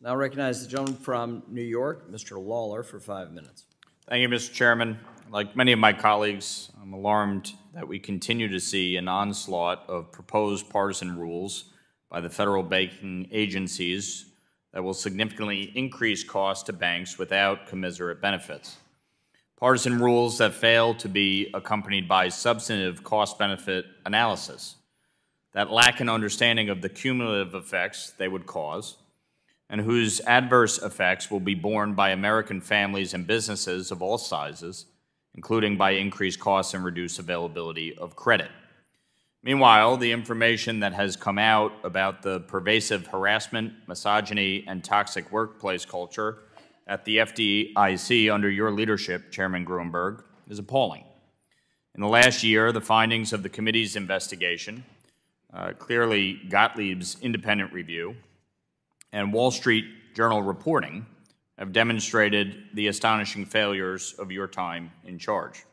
Now recognize the gentleman from New York, Mr. Lawler, for 5 minutes. Thank you, Mr. Chairman. Like many of my colleagues, I'm alarmed that we continue to see an onslaught of proposed partisan rules by the federal banking agencies that will significantly increase costs to banks without commensurate benefits. Partisan rules that fail to be accompanied by substantive cost-benefit analysis, that lack an understanding of the cumulative effects they would cause, and whose adverse effects will be borne by American families and businesses of all sizes, including by increased costs and reduced availability of credit. Meanwhile, the information that has come out about the pervasive harassment, misogyny, and toxic workplace culture at the FDIC under your leadership, Chairman Gruenberg, is appalling. In the last year, the findings of the committee's investigation, clearly Gottlieb's independent review, and Wall Street Journal reporting have demonstrated the astonishing failures of your time in charge.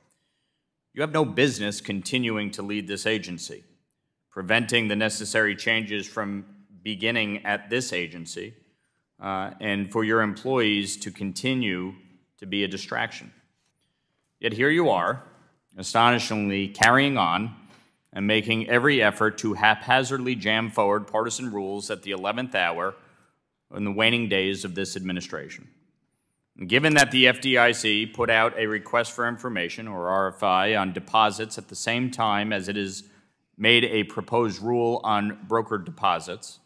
You have no business continuing to lead this agency, preventing the necessary changes from beginning at this agency, and for your employees to continue to be a distraction. Yet here you are, astonishingly carrying on and making every effort to haphazardly jam forward partisan rules at the 11th hour in the waning days of this administration. And given that the FDIC put out a request for information, or RFI, on deposits at the same time as it has made a proposed rule on brokered deposits,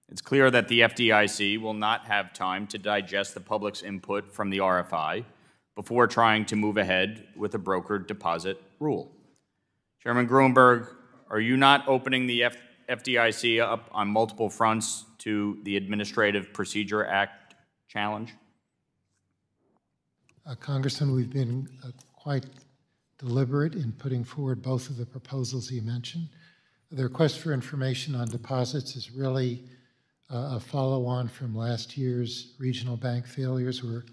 it's clear that the FDIC will not have time to digest the public's input from the RFI before trying to move ahead with a brokered deposit rule. Chairman Gruenberg, are you not opening the FDIC up on multiple fronts to the Administrative Procedure Act challenge? Congressman, we've been quite deliberate in putting forward both of the proposals you mentioned. The request for information on deposits is really a follow-on from last year's regional bank failures, where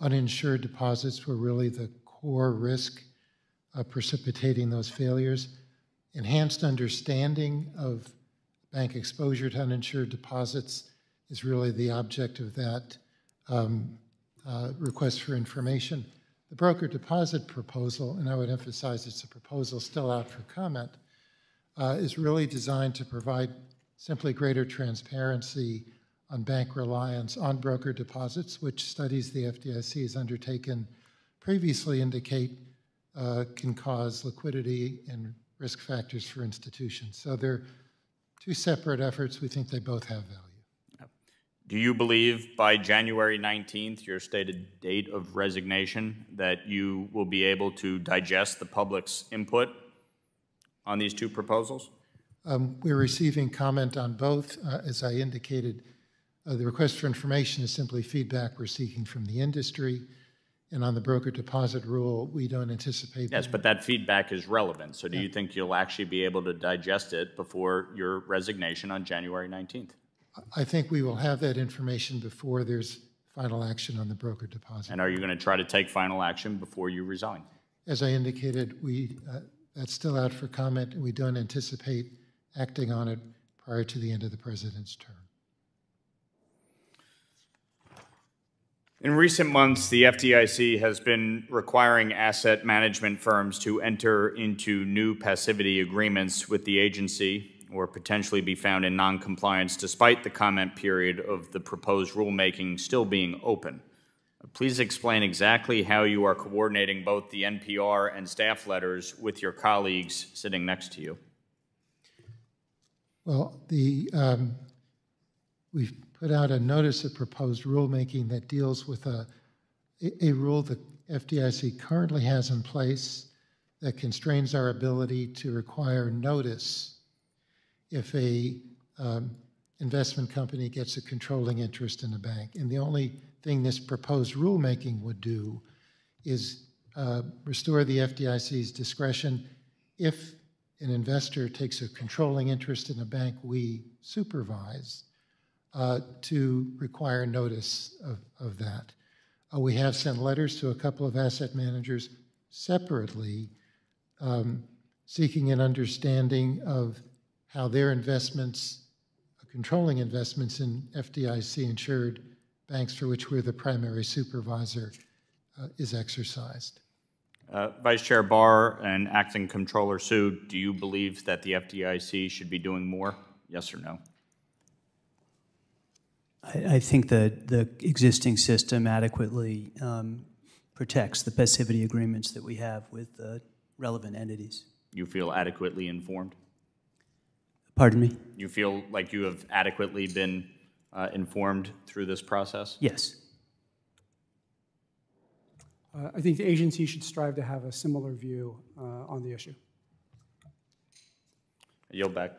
uninsured deposits were really the core risk precipitating those failures. Enhanced understanding of bank exposure to uninsured deposits is really the object of that request for information. The broker deposit proposal, and I would emphasize it's a proposal still out for comment, is really designed to provide simply greater transparency on bank reliance on broker deposits, which studies the FDIC has undertaken previously indicate can cause liquidity and risk factors for institutions. So they're two separate efforts. We think they both have value. Do you believe by January 19th, your stated date of resignation, that you will be able to digest the public's input on these two proposals? We're receiving comment on both. As I indicated, the request for information is simply feedback we're seeking from the industry. And on the broker deposit rule, we don't anticipate. Yes, but that feedback is relevant. So do you think you'll actually be able to digest it before your resignation on January 19th? I think we will have that information before there's final action on the broker deposit. And are you going to try to take final action before you resign? As I indicated, that's still out for comment, and we don't anticipate acting on it prior to the end of the president's term. In recent months, the FDIC has been requiring asset management firms to enter into new passivity agreements with the agency or potentially be found in noncompliance despite the comment period of the proposed rulemaking still being open. Please explain exactly how you are coordinating both the NPR and staff letters with your colleagues sitting next to you. Well, we've put out a notice of proposed rulemaking that deals with a rule the FDIC currently has in place that constrains our ability to require notice if a investment company gets a controlling interest in a bank. And the only thing this proposed rulemaking would do is restore the FDIC's discretion if an investor takes a controlling interest in a bank we supervise to require notice of that. We have sent letters to a couple of asset managers separately seeking an understanding of how their investments, controlling investments in FDIC-insured banks for which we're the primary supervisor is exercised. Vice Chair Barr and Acting Controller Sue, do you believe that the FDIC should be doing more? Yes or no? I think that the existing system adequately protects the passivity agreements that we have with the relevant entities. You feel adequately informed? Pardon me? You feel like you have adequately been informed through this process? Yes. I think the agency should strive to have a similar view on the issue. I yield back.